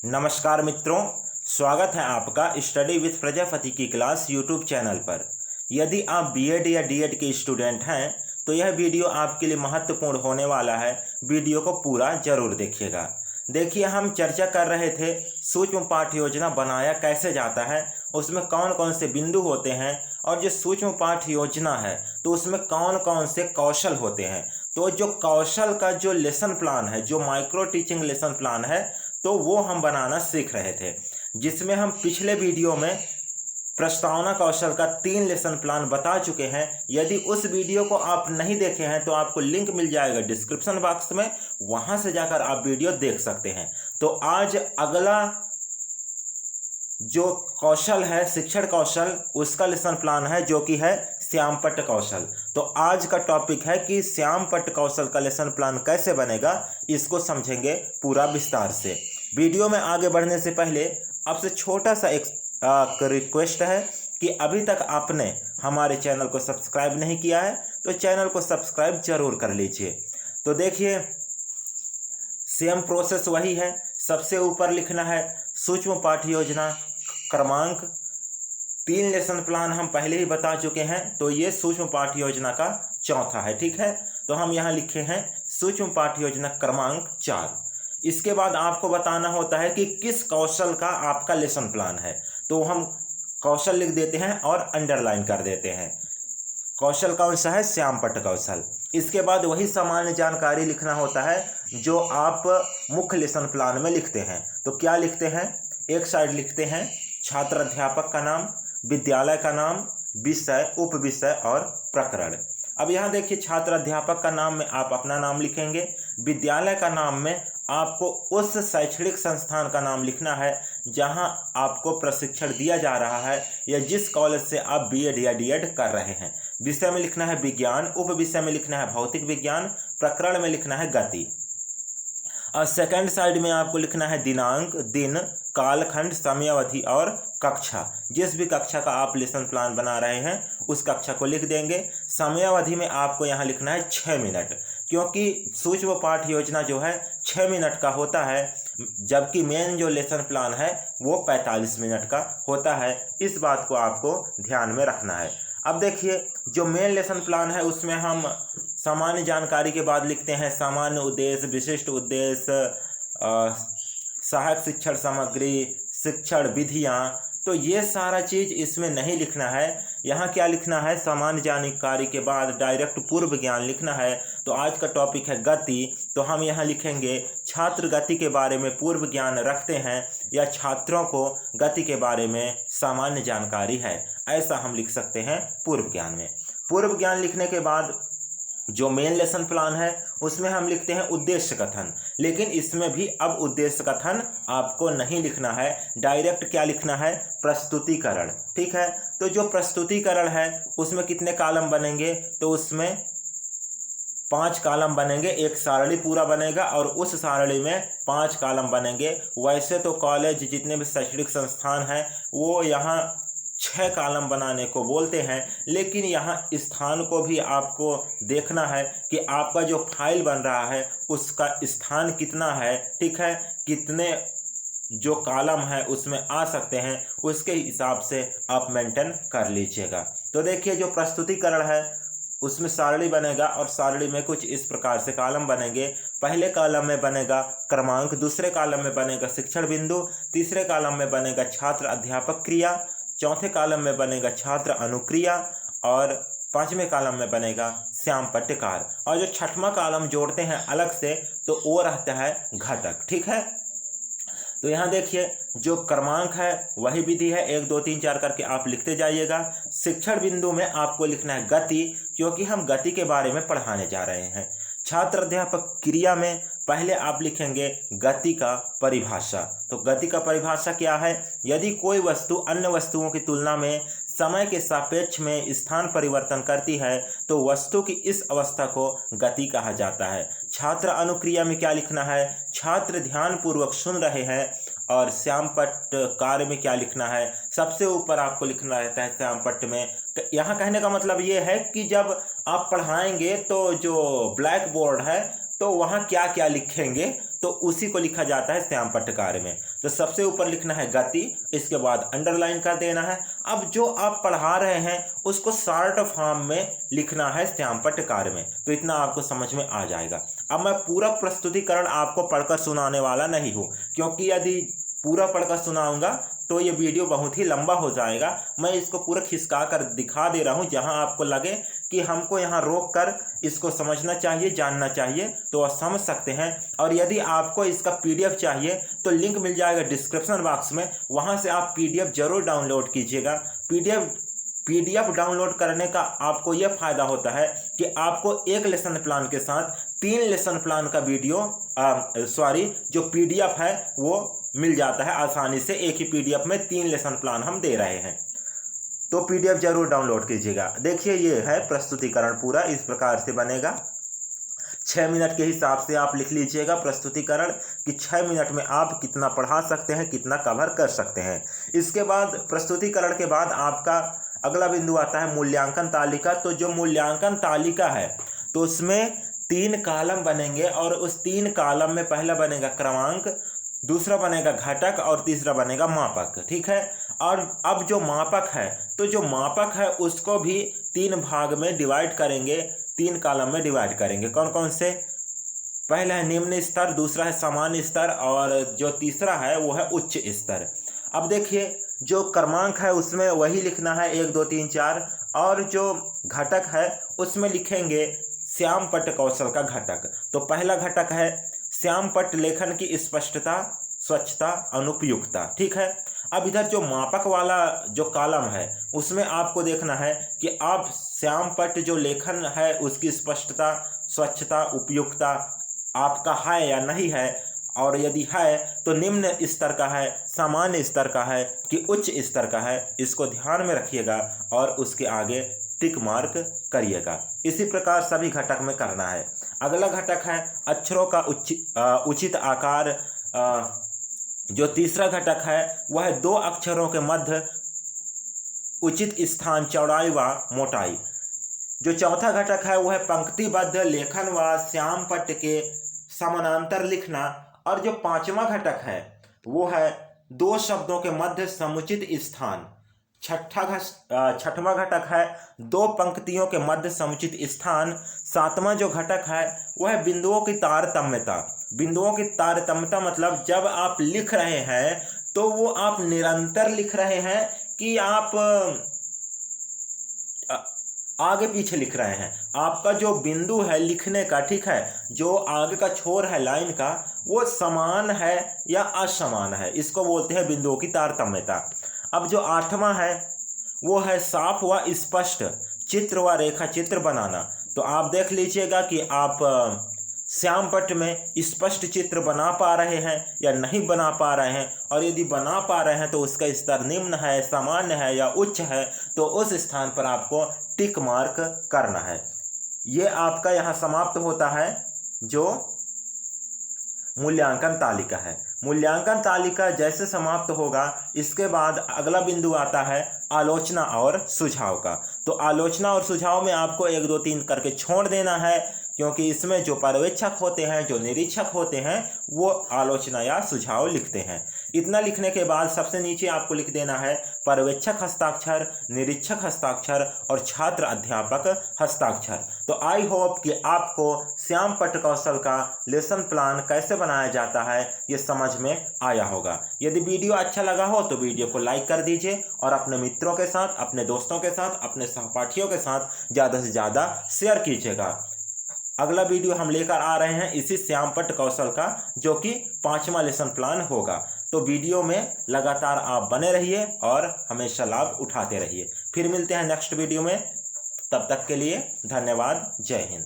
नमस्कार मित्रों, स्वागत है आपका स्टडी विथ प्रजापति की क्लास यूट्यूब चैनल पर। यदि आप बीएड या डीएड के स्टूडेंट हैं तो यह वीडियो आपके लिए महत्वपूर्ण होने वाला है। वीडियो को पूरा जरूर देखिएगा। देखिए, हम चर्चा कर रहे थे सूक्ष्म पाठ योजना बनाया कैसे जाता है, उसमें कौन कौन से बिंदु होते हैं और जो सूक्ष्म पाठ योजना है तो उसमें कौन कौन से कौशल होते हैं। तो जो कौशल का जो लेसन प्लान है, जो माइक्रो टीचिंग लेसन प्लान है, तो वो हम बनाना सीख रहे थे, जिसमें हम पिछले वीडियो में प्रस्तावना कौशल का 3 लेसन प्लान बता चुके हैं। यदि उस वीडियो को आप नहीं देखे हैं तो आपको लिंक मिल जाएगा डिस्क्रिप्शन बॉक्स में, वहां से जाकर आप वीडियो देख सकते हैं। तो आज अगला जो कौशल है, शिक्षण कौशल, उसका लेसन प्लान है जो कि है श्यामपट्ट कौशल। तो आज का टॉपिक है कि श्यामपट्ट कौशल का लेसन प्लान कैसे बनेगा, इसको समझेंगे पूरा विस्तार से। वीडियो में आगे बढ़ने से पहले आपसे छोटा सा एक रिक्वेस्ट है कि अभी तक आपने हमारे चैनल को सब्सक्राइब नहीं किया है तो चैनल को सब्सक्राइब जरूर कर लीजिए। तो देखिए, सेम प्रोसेस वही है। सबसे ऊपर लिखना है सूक्ष्म पाठ योजना क्रमांक। 3 लेसन प्लान हम पहले ही बता चुके हैं, तो ये सूक्ष्म पाठ योजना का चौथा है। ठीक है, तो हम यहाँ लिखे हैं सूक्ष्म पाठ योजना क्रमांक 4। इसके बाद आपको बताना होता है कि किस कौशल का आपका लेसन प्लान है, तो हम कौशल लिख देते हैं और अंडरलाइन कर देते हैं। कौशल कौन सा है? श्यामपट्ट कौशल। इसके बाद वही सामान्य जानकारी लिखना होता है जो आप मुख्य लेसन प्लान में लिखते हैं। तो क्या लिखते हैं? एक साइड लिखते हैं छात्र अध्यापक का नाम, विद्यालय का नाम, विषय, उप विषय और प्रकरण। अब यहाँ देखिए, छात्र अध्यापक का नाम में आप अपना नाम लिखेंगे। विद्यालय का नाम में आपको उस शैक्षणिक संस्थान का नाम लिखना है जहाँ आपको प्रशिक्षण दिया जा रहा है या जिस कॉलेज से आप बीएड या डीएड कर रहे हैं। विषय में लिखना है विज्ञान, उप विषय में लिखना है भौतिक विज्ञान, प्रकरण में लिखना है गति। और सेकंड साइड में आपको लिखना है दिनांक, दिन, कालखंड, समयावधि और कक्षा। जिस भी कक्षा का आप लेसन प्लान बना रहे हैं उस कक्षा को लिख देंगे। समयावधि में आपको यहाँ लिखना है 6 मिनट, क्योंकि सूक्ष्म पाठ योजना जो है 6 मिनट का होता है, जबकि मेन जो लेसन प्लान है वो 45 मिनट का होता है। इस बात को आपको ध्यान में रखना है। अब देखिए, जो मेन लेसन प्लान है उसमें हम सामान्य जानकारी के बाद लिखते हैं सामान्य उद्देश्य, विशिष्ट उद्देश्य, सहायक शिक्षण सामग्री, शिक्षण विधियाँ। तो ये सारा चीज़ इसमें नहीं लिखना है। यहाँ क्या लिखना है? सामान्य जानकारी के बाद डायरेक्ट पूर्व ज्ञान लिखना है। तो आज का टॉपिक है गति, तो हम यहाँ लिखेंगे छात्र गति के बारे में पूर्व ज्ञान रखते हैं या छात्रों को गति के बारे में सामान्य जानकारी है, ऐसा हम लिख सकते हैं पूर्व ज्ञान में। पूर्व ज्ञान लिखने के बाद जो मेन लेसन प्लान है उसमें हम लिखते हैं उद्देश्य कथन, लेकिन इसमें भी अब उद्देश्य कथन आपको नहीं लिखना है, डायरेक्ट क्या लिखना है? प्रस्तुतिकरण। ठीक है, तो जो प्रस्तुतिकरण है उसमें कितने कॉलम बनेंगे? तो उसमें 5 कॉलम बनेंगे, एक सारणी पूरा बनेगा और उस सारणी में 5 कॉलम बनेंगे। वैसे तो कॉलेज, जितने भी शैक्षणिक संस्थान हैं, वो यहाँ 6 कॉलम बनाने को बोलते हैं, लेकिन यहाँ स्थान को भी आपको देखना है कि आपका जो फाइल बन रहा है उसका स्थान कितना है। ठीक है, कितने जो कॉलम है उसमें आ सकते हैं, उसके हिसाब से आप मेंटेन कर लीजिएगा। तो देखिए, जो प्रस्तुतिकरण है उसमें सारणी बनेगा और सारणी में कुछ इस प्रकार से कॉलम बनेंगे। पहले कॉलम में बनेगा क्रमांक, दूसरे कॉलम में बनेगा शिक्षण बिंदु, तीसरे कॉलम में बनेगा छात्र अध्यापक क्रिया, चौथे कॉलम में बनेगा छात्र अनुक्रिया और 5वें कॉलम में बनेगा श्यामपट्ट कार्य। और जो 6वां कॉलम जोड़ते हैं अलग से तो वो रहता है घटक। ठीक है, तो यहाँ देखिए, जो क्रमांक है वही विधि है, 1 2 3 4 करके आप लिखते जाइएगा। शिक्षण बिंदु में आपको लिखना है गति, क्योंकि हम गति के बारे में पढ़ाने जा रहे हैं। छात्र अध्यापक क्रिया में पहले आप लिखेंगे गति का परिभाषा। तो गति का परिभाषा क्या है? यदि कोई वस्तु अन्य वस्तुओं की तुलना में समय के सापेक्ष में स्थान परिवर्तन करती है तो वस्तु की इस अवस्था को गति कहा जाता है। छात्र अनुक्रिया में क्या लिखना है? छात्र ध्यानपूर्वक सुन रहे हैं। और श्यामपट्ट कार्य में क्या लिखना है? सबसे ऊपर आपको लिखना रहता है श्यामपट्ट में। यहाँ कहने का मतलब ये है कि जब आप पढ़ाएंगे तो जो ब्लैक बोर्ड है तो वहाँ क्या क्या लिखेंगे तो उसी को लिखा जाता है श्याम पट्टकार में। तो सबसे ऊपर लिखना है गति, इसके बाद अंडरलाइन कर देना है। अब जो आप पढ़ा रहे हैं उसको शॉर्ट फॉर्म में लिखना है श्याम पट्टकार में। तो इतना आपको समझ में आ जाएगा। अब मैं पूरा प्रस्तुतिकरण आपको पढ़कर सुनाने वाला नहीं हूँ, क्योंकि यदि पूरा पढ़कर सुनाऊंगा तो ये वीडियो बहुत ही लंबा हो जाएगा। मैं इसको पूरा खिसका कर दिखा दे रहा हूँ, जहाँ आपको लगे कि हमको यहाँ रोक कर इसको समझना चाहिए, जानना चाहिए, तो आप समझ सकते हैं। और यदि आपको इसका PDF चाहिए तो लिंक मिल जाएगा डिस्क्रिप्शन बॉक्स में, वहाँ से आप PDF जरूर डाउनलोड कीजिएगा। PDF डाउनलोड करने का आपको यह फ़ायदा होता है कि आपको एक लेसन प्लान के साथ 3 लेसन प्लान का जो PDF है वो मिल जाता है आसानी से। एक ही PDF में 3 लेसन प्लान हम दे रहे हैं, तो PDF जरूर डाउनलोड कीजिएगा। देखिए ये है प्रस्तुतिकरण, पूरा इस प्रकार से बनेगा। 6 मिनट के हिसाब से आप लिख लीजिएगा प्रस्तुतिकरण कि 6 मिनट में आप कितना पढ़ा सकते हैं, कितना कवर कर सकते हैं। इसके बाद प्रस्तुतिकरण के बाद आपका अगला बिंदु आता है मूल्यांकन तालिका। तो जो मूल्यांकन तालिका है तो उसमें 3 कॉलम बनेंगे, और उस 3 कॉलम में पहला बनेगा क्रमांक, दूसरा बनेगा घटक और तीसरा बनेगा मापक। ठीक है। और अब जो मापक है तो जो मापक है उसको भी 3 भाग में डिवाइड करेंगे, 3 कॉलम में डिवाइड करेंगे। कौन कौन से? पहला है निम्न स्तर, दूसरा है सामान्य स्तर, और जो तीसरा है वो है उच्च स्तर। अब देखिए जो क्रमांक है उसमें वही लिखना है 1 2 3 4, और जो घटक है उसमें लिखेंगे श्याम पट्ट कौशल का घटक। तो पहला घटक है श्याम पट्ट लेखन की स्पष्टता, स्वच्छता, अनुपयुक्तता। ठीक है। अब इधर जो मापक वाला जो कॉलम है उसमें आपको देखना है कि आप श्याम पट्ट जो लेखन है उसकी स्पष्टता, स्वच्छता, उपयुक्तता आपका है या नहीं है, और यदि है तो निम्न स्तर का है, सामान्य स्तर का है कि उच्च स्तर का है, इसको ध्यान में रखिएगा और उसके आगे टिक मार्क करिएगा। इसी प्रकार सभी घटक में करना है। अगला घटक है अक्षरों का उचित आकार। जो तीसरा घटक है वह 2 अक्षरों के मध्य उचित स्थान, चौड़ाई व मोटाई। जो चौथा घटक है वह पंक्तिबद्ध लेखन व श्याम पट्ट के समानांतर लिखना। और जो 5वां घटक है वो है 2 शब्दों के मध्य समुचित स्थान। छठवां घटक है 2 पंक्तियों के मध्य समुचित स्थान। 7वां जो घटक है वह बिंदुओं की तारतम्यता। बिंदुओं की तारतम्यता मतलब जब आप लिख रहे हैं तो वो आप निरंतर लिख रहे हैं कि आप आगे पीछे लिख रहे हैं। आपका जो बिंदु है लिखने का, ठीक है, जो आगे का छोर है लाइन का, वो समान है या असमान है, इसको बोलते हैं बिंदुओं की तारतम्यता। अब जो 8वां है वो है साफ व स्पष्ट चित्र व रेखा चित्र बनाना। तो आप देख लीजिएगा कि आप श्याम पट्ट में स्पष्ट चित्र बना पा रहे हैं या नहीं बना पा रहे हैं, और यदि बना पा रहे हैं तो उसका स्तर निम्न है, सामान्य है या उच्च है, तो उस स्थान पर आपको टिक मार्क करना है। ये आपका यहाँ समाप्त होता है जो मूल्यांकन तालिका है। मूल्यांकन तालिका जैसे समाप्त होगा इसके बाद अगला बिंदु आता है आलोचना और सुझाव का। तो आलोचना और सुझाव में आपको 1 2 3 करके छोड़ देना है, क्योंकि इसमें जो पर्यवेक्षक होते हैं, जो निरीक्षक होते हैं, वो आलोचना या सुझाव लिखते हैं। इतना लिखने के बाद सबसे नीचे आपको लिख देना है पर्यवेक्षक हस्ताक्षर, निरीक्षक हस्ताक्षर और छात्र अध्यापक हस्ताक्षर। तो आई होप कि आपको श्याम पट्ट कौशल का लेसन प्लान कैसे बनाया जाता है ये समझ में आया होगा। यदि वीडियो अच्छा लगा हो तो वीडियो को लाइक कर दीजिए और अपने मित्रों के साथ, अपने दोस्तों के साथ, अपने सहपाठियों के साथ ज़्यादा से ज़्यादा शेयर कीजिएगा। अगला वीडियो हम लेकर आ रहे हैं इसी श्याम पट्ट कौशल का, जो कि 5वां लेसन प्लान होगा। तो वीडियो में लगातार आप बने रहिए और हमेशा लाभ उठाते रहिए। फिर मिलते हैं नेक्स्ट वीडियो में, तब तक के लिए धन्यवाद। जय हिंद।